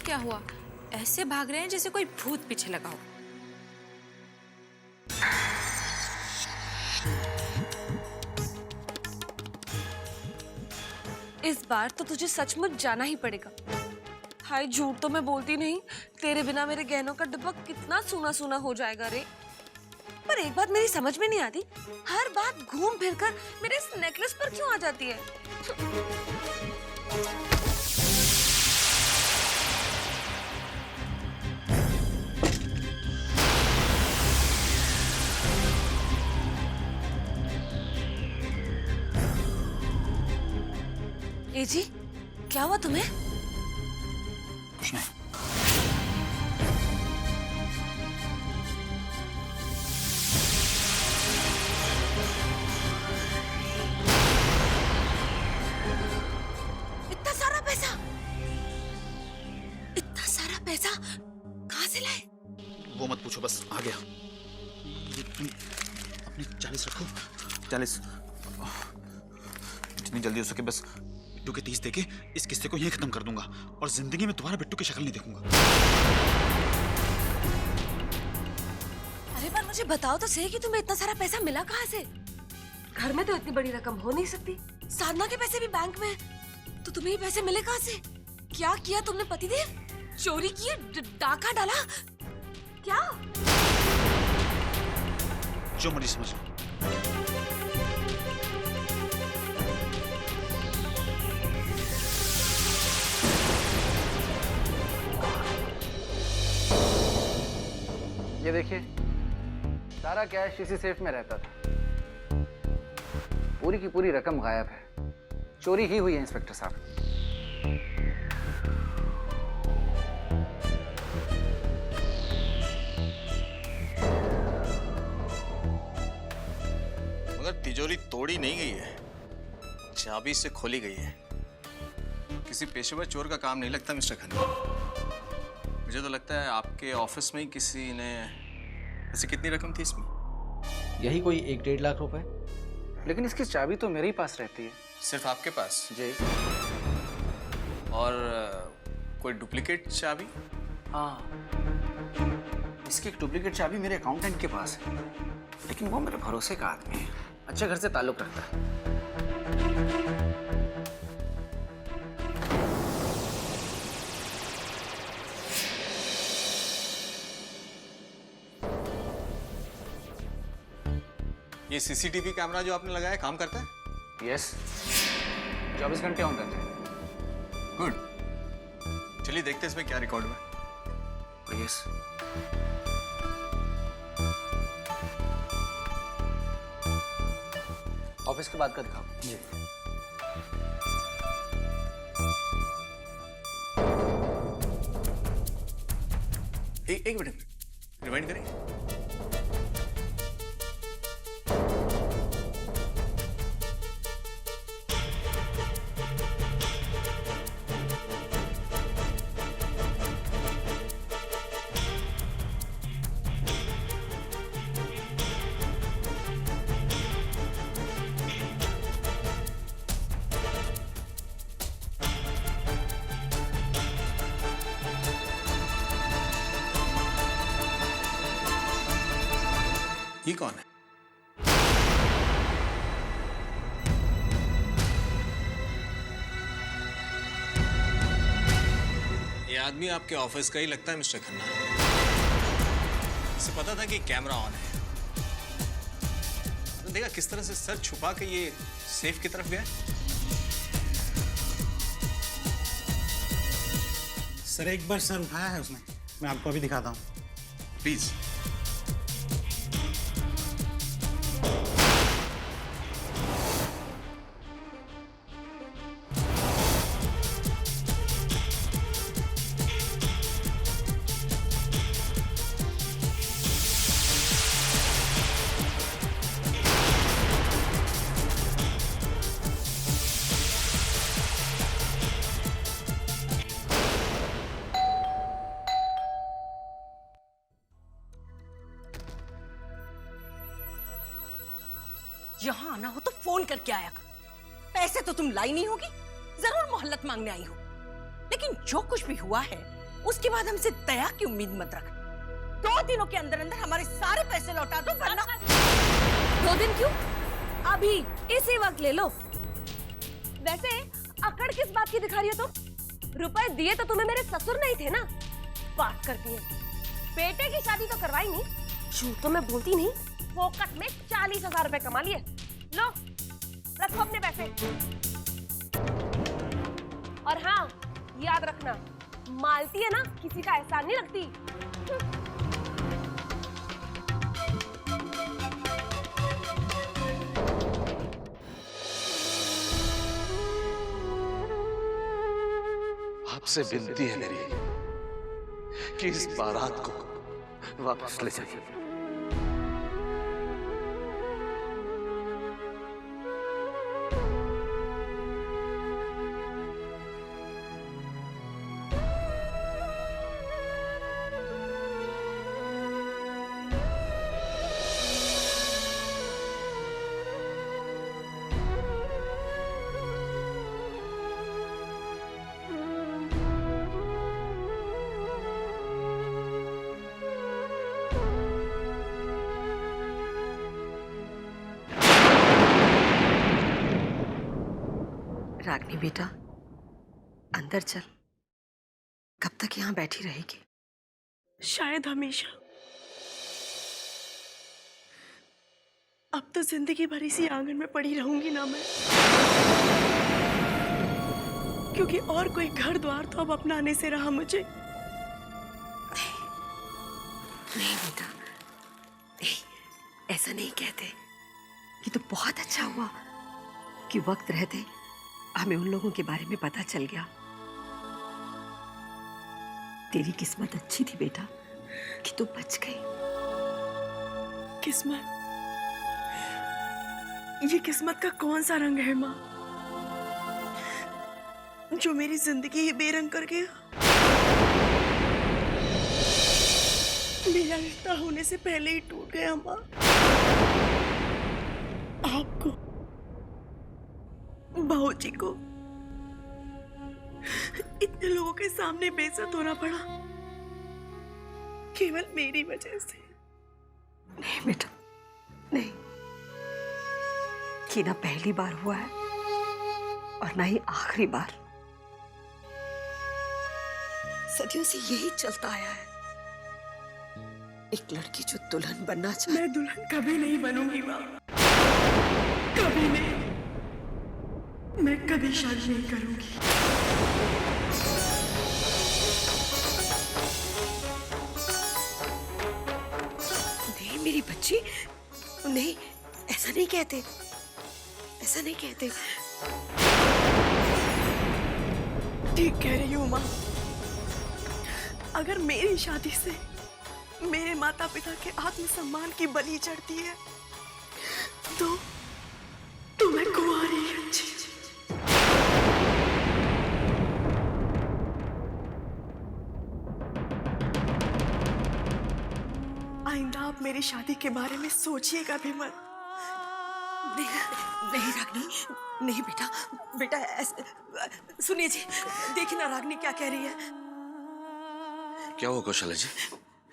क्या हुआ? ऐसे भाग रहे हैं जैसे कोई भूत पीछे लगा हो। इस बार तो तुझे सचमुच जाना ही पड़ेगा। हाय, झूठ तो मैं बोलती नहीं, तेरे बिना मेरे गहनों का डिब्बा कितना सूना सूना हो जाएगा रे। पर एक बात मेरी समझ में नहीं आती, हर बात घूम फिर कर मेरे इस नेकलेस पर क्यों आ जाती है? ए जी, क्या हुआ तुम्हें? कुछ नहीं। इतना सारा पैसा, इतना सारा पैसा कहाँ से लाए? वो मत पूछो, बस आ गया। ये तुम अपनी 40 रखो। 40 जितनी जल्दी हो सके बस बिट्टू के 30 देके इस किस्से को यहीं खत्म कर दूंगा और जिंदगी में दोबारा बिट्टू की शक्ल नहीं देखूंगा। अरे पर मुझे बताओ तो सही कि तुम्हें इतना सारा पैसा मिला कहाँ से? घर में तो इतनी बड़ी रकम हो नहीं सकती। साधना के पैसे भी बैंक में, तो तुम्हें ये पैसे मिले कहाँ से? क्या किया तुमने पतिदेव? चोरी की, डाका डाला क्या? जो मर्जी समझ लो। ये देखिए, सारा कैश इसी सेफ में रहता था। पूरी की पूरी रकम गायब है। चोरी ही हुई है इंस्पेक्टर साहब। मगर तिजोरी तोड़ी नहीं गई है, चाबी से खोली गई है। किसी पेशेवर चोर का काम नहीं लगता मिस्टर खन्ना। मुझे तो लगता है आपके ऑफिस में ही किसी ने। ऐसी कितनी रकम थी इसमें? यही कोई 1-1.5 लाख रुपए। लेकिन इसकी चाबी तो मेरे ही पास रहती है। सिर्फ आपके पास? जी। और कोई डुप्लीकेट चाबी? हाँ, इसकी एक डुप्लीकेट चाबी मेरे अकाउंटेंट के पास है, लेकिन वो मेरे भरोसे का आदमी है, अच्छे घर से ताल्लुक रखता है। ये सीसीटीवी कैमरा जो आपने लगाया काम करता है? यस, 24 घंटे ऑन रहता है। गुड, चलिए देखते हैं इसमें क्या रिकॉर्ड में। यस। ऑफिस के बाद का दिखाओ। जी। एक मिनट, रिवाइंड करें। ये कौन है? ये आदमी आपके ऑफिस का ही लगता है मिस्टर खन्ना। इसे पता था कि कैमरा ऑन है। तो देखा किस तरह से सर छुपा के ये सेफ की तरफ गया। सर एक बार सर उठाया है उसने, मैं आपको अभी दिखाता हूँ। प्लीज। यहाँ आना हो तो फोन करके आया कर। पैसे तो तुम लाई नहीं होगी, जरूर मोहल्लत मांगने आई हो। लेकिन जो कुछ भी हुआ है उसके बाद हमसे दया की उम्मीद मत रख। 2 दिनों के अंदर अंदर हमारे सारे पैसे लौटा दो, वरना 2 दिन क्यों, अभी इसी वक्त ले लो। वैसे अकड़ किस बात की दिखा रही हो तुम? रुपए दिए तो तुम्हें मेरे ससुर नहीं थे ना, बात करती है। बेटे की शादी तो करवाई नहीं, झूठ तो मैं बोलती नहीं। फोकट में 40,000 रुपए कमा लिए। लो रखो अपने पैसे। और हाँ, याद रखना, मालती है ना, किसी का एहसान नहीं रखती। आपसे विनती है मेरी कि इस बारात को वापस ले जाइए। रागनी बेटा, अंदर चल। कब तक यहाँ बैठी रहेगी? शायद हमेशा। अब तो जिंदगी भर इसी आंगन में पड़ी रहूंगी ना मैं, क्योंकि और कोई घर द्वार तो अब अपनाने से रहा मुझे। नहीं बेटा, नहीं, ऐसा नहीं कहते। ये तो बहुत अच्छा हुआ कि वक्त रहते हमें उन लोगों के बारे में पता चल गया। तेरी किस्मत अच्छी थी बेटा कि तू बच गई। किस्मत? ये किस्मत का कौन सा रंग है माँ, जो मेरी जिंदगी ही बेरंग कर गया? मेरा रिश्ता होने से पहले ही टूट गया माँ। आपको, बहू जी को इतने लोगों के सामने बेइज्जत होना पड़ा केवल मेरी वजह से। नहीं बेटा, नहीं। ये ना पहली बार हुआ है और ना ही आखिरी बार। सदियों से यही चलता आया है। एक लड़की जो दुल्हन बनना चाहे। मैं दुल्हन कभी नहीं बनूंगी माँ, कभी नहीं। मैं कभी शादी नहीं करूंगी। नहीं मेरी बच्ची, नहीं, ऐसा नहीं कहते, ऐसा नहीं कहते। ठीक कह रही हूँ माँ। अगर मेरी शादी से मेरे माता पिता के आत्मसम्मान की बलि चढ़ती है तो मैं कुंवारी अच्छी। आइंदा आप मेरी शादी के बारे में सोचिएगा भी मत। नहीं, नहीं रागनी, नहीं बेटा, बेटा ऐसे। सुनिए जी, देखिए ना रागनी क्या कह रही है। क्या हुआ कौशल्या जी?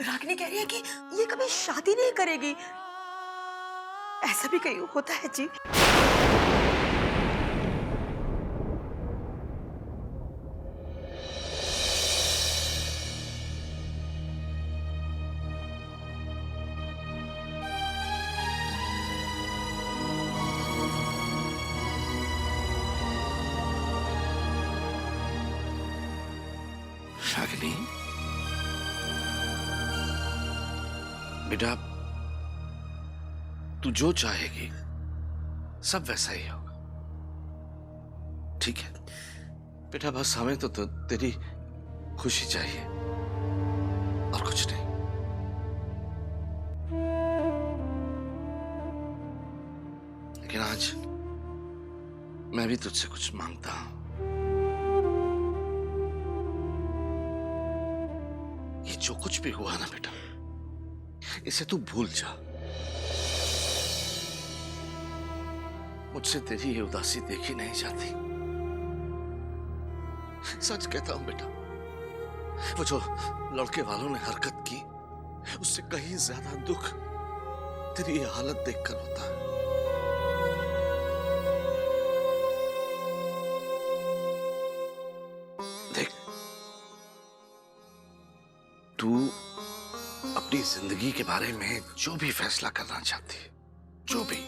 रागनी कह रही है कि ये कभी शादी नहीं करेगी। ऐसा भी कहीं होता है जी? रागिनी बेटा, तू जो चाहेगी सब वैसा ही होगा, ठीक है बेटा? बस हमें तो तेरी खुशी चाहिए और कुछ नहीं। लेकिन आज मैं भी तुझसे कुछ मांगता हूं। ये जो कुछ भी हुआ ना बेटा, इसे तू भूल जा। मुझसे तेरी ये उदासी देखी नहीं जाती। सच कहता हूं बेटा, वो जो लड़के वालों ने हरकत की, उससे कहीं ज्यादा दुख तेरी ये हालत देखकर होता है। देख, तू अपनी जिंदगी के बारे में जो भी फैसला करना चाहती है, जो भी,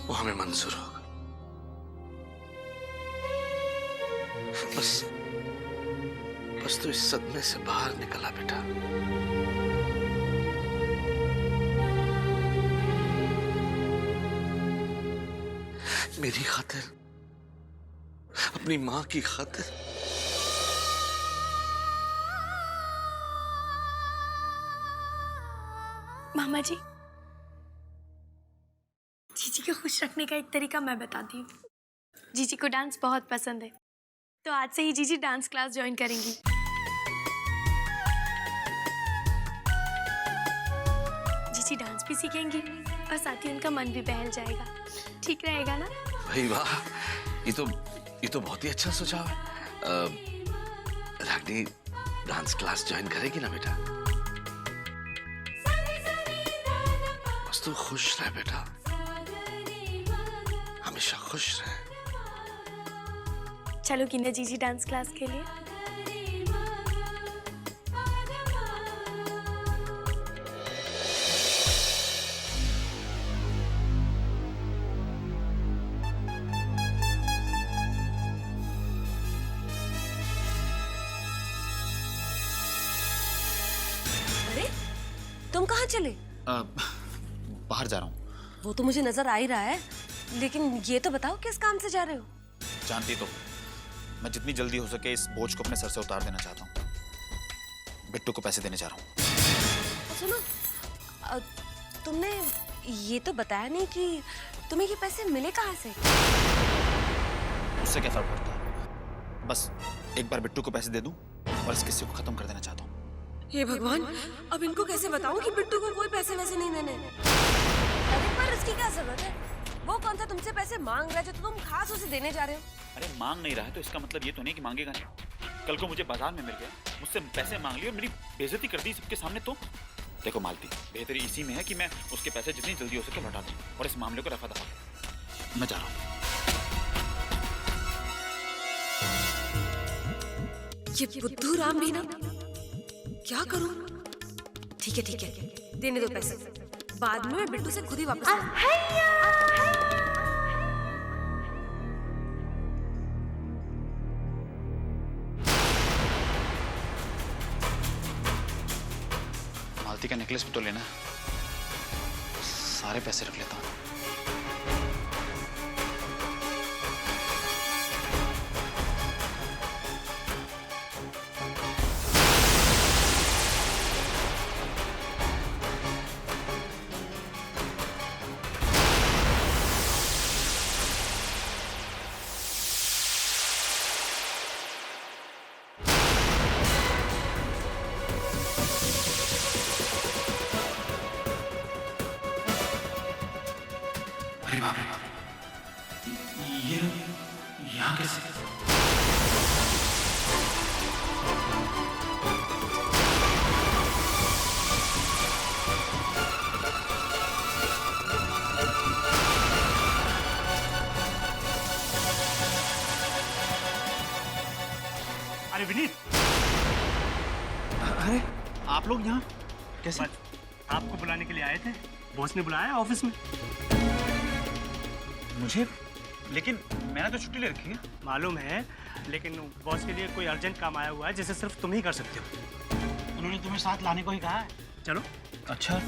वो हमें मंजूर होगा। बस तू इस सदमे से बाहर निकला बेटा। मेरी खातिर, अपनी मां की खातिर। मामा जी, जीजी को खुश रखने का एक तरीका मैं बताती हूँ। जीजी को डांस बहुत पसंद है, तो आज से ही जीजी डांस क्लास ज्वाइन करेंगी। जीजी डांस भी सीखेंगी और साथ ही उनका मन भी बहल जाएगा। ठीक रहेगा ना? भाई वाह, ये तो बहुत ही अच्छा सुझाव है। रागनी डांस क्लास ज्वाइन करेगी ना बेटा? बस तू खुश रह बेटा, हमेशा खुश रह। चलो कि ना जीजी डांस क्लास के लिए। अरे तुम कहाँ चले? बाहर जा रहा हूँ। वो तो मुझे नजर आ ही रहा है, लेकिन ये तो बताओ किस काम से जा रहे हो? जानती तो, मैं जितनी जल्दी हो सके इस बोझ को अपने सर से उतार देना चाहता हूँ। बिट्टू को पैसे देने जा रहा हूँ। सुनो, तुमने ये तो बताया नहीं कि तुम्हें ये पैसे मिले कहाँ से? उससे क्या फर्क पड़ता है? बस एक बार बिट्टू को पैसे दे दूं और इस किस्से को खत्म कर देना चाहता हूँ। हे भगवान, अब इनको कैसे बताऊं कि बिट्टू को कोई पैसे वैसे नहीं देने? अरे पर इसकी क्या जरूरत है? वो कौन सा तुमसे पैसे मांग रहा है जो तुम खास उसे देने जा रहे हो? अरे मांग नहीं रहा है तो इसका मतलब ये तो नहीं कि मांगेगा नहीं। कल को मुझे बाजार में मिल गया, मुझसे पैसे मांग लिए और मेरी बेइज्जती कर दी सबके सामने, तो देखो मालती, बेहतरी इसी में है कि मैं उसके पैसे जितनी जल्दी हो सके लौटा दूं और इस मामले को रफा दफा करूं। मैं जा रहा हूँ। ये बुद्धू राम भी ना, क्या करूं? ठीक है, देने दो पैसे, बाद में मैं बिट्टू से खुद ही वापस मालती का नेकलेस भी तो लेना है, सारे पैसे रख लेता हूँ। अरे बाप रे, ये यहाँ कैसे? अरे विनीत, अरे आप लोग यहाँ कैसे? आपको बुलाने के लिए आए थे, बॉस ने बुलाया ऑफिस में। मुझे? लेकिन मैंने तो छुट्टी ले रखी है। मालूम है, लेकिन बॉस के लिए कोई अर्जेंट काम आया हुआ है जिसे सिर्फ तुम ही कर सकते हो। उन्होंने तुम्हें साथ लाने को ही कहा है। चलो। अच्छा,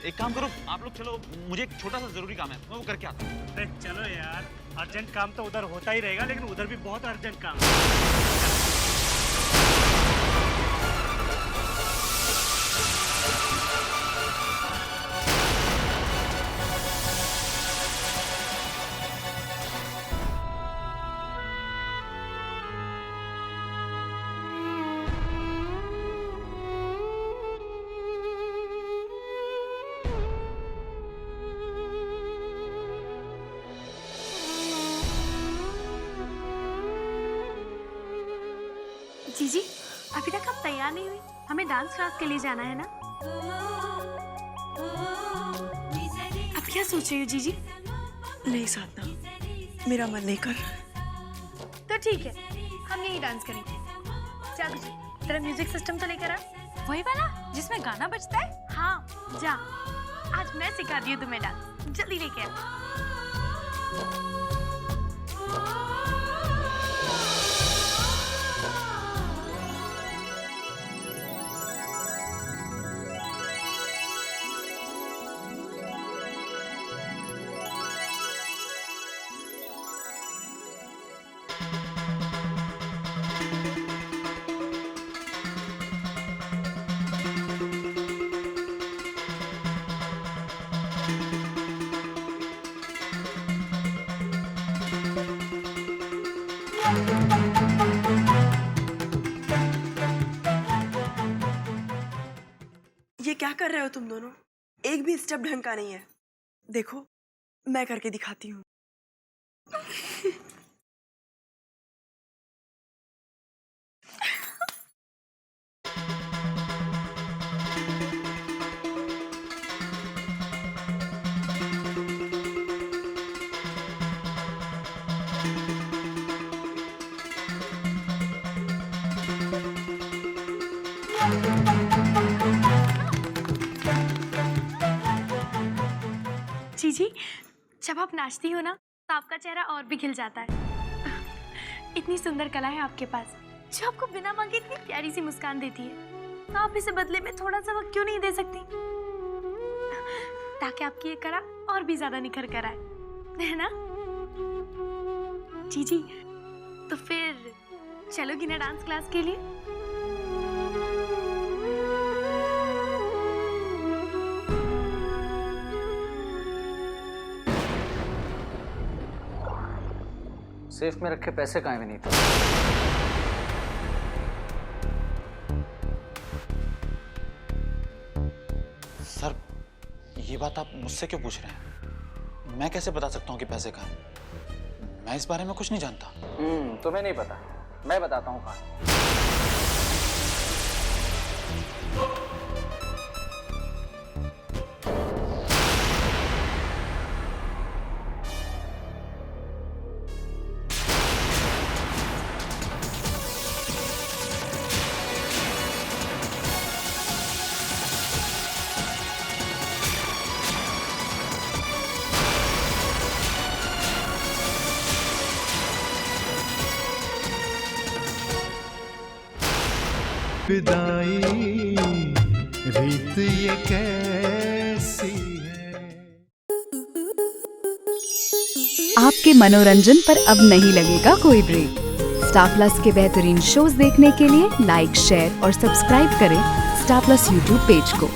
एक काम करो, आप लोग चलो, मुझे एक छोटा सा जरूरी काम है, मैं वो करके आता हूँ। अरे चलो यार, अर्जेंट काम तो उधर होता ही रहेगा, लेकिन उधर भी बहुत अर्जेंट काम है। जीजी, अभी तक आप तैयार नहीं हुई? हमें डांस क्लास के लिए जाना है ना? आप क्या सोच रही हो जीजी? नहीं साधना, मेरा मन नहीं कर रहा। तो ठीक है, हम यही डांस करेंगे। जा तुझे, तेरा म्यूजिक सिस्टम तो लेकर आ। वही वाला जिसमें गाना बजता है? हाँ, जा। आज मैं सिखाती हूँ तुम्हें डांस। जल्दी लेके आ। ये क्या कर रहे हो तुम दोनों? एक भी स्टेप ढंग का नहीं है। देखो, मैं करके दिखाती हूँ। जीजी, जब आप नाचती हो ना तो आपका चेहरा और भी खिल जाता है। इतनी सुंदर कला है आपके पास जो आपको बिना मांगे इतनी प्यारी सी मुस्कान देती है। तो आप इसे बदले में थोड़ा सा वक्त क्यों नहीं दे सकती, ताकि आपकी ये कला और भी ज्यादा निखर कर आए, है ना? जीजी, तो फिर चलोगी ना डांस क्लास के लिए? सेफ में रखे पैसे कहाँ हैं विनीत? सर, ये बात आप मुझसे क्यों पूछ रहे हैं? मैं कैसे बता सकता हूँ कि पैसे कहाँ हैं? मैं इस बारे में कुछ नहीं जानता। तुम्हें नहीं पता, मैं बताता हूँ कहाँ। विदाई रीत ये कैसी है। आपके मनोरंजन पर अब नहीं लगेगा कोई ब्रेक। स्टार प्लस के बेहतरीन शोज देखने के लिए लाइक, शेयर और सब्सक्राइब करें स्टार प्लस यूट्यूब पेज को।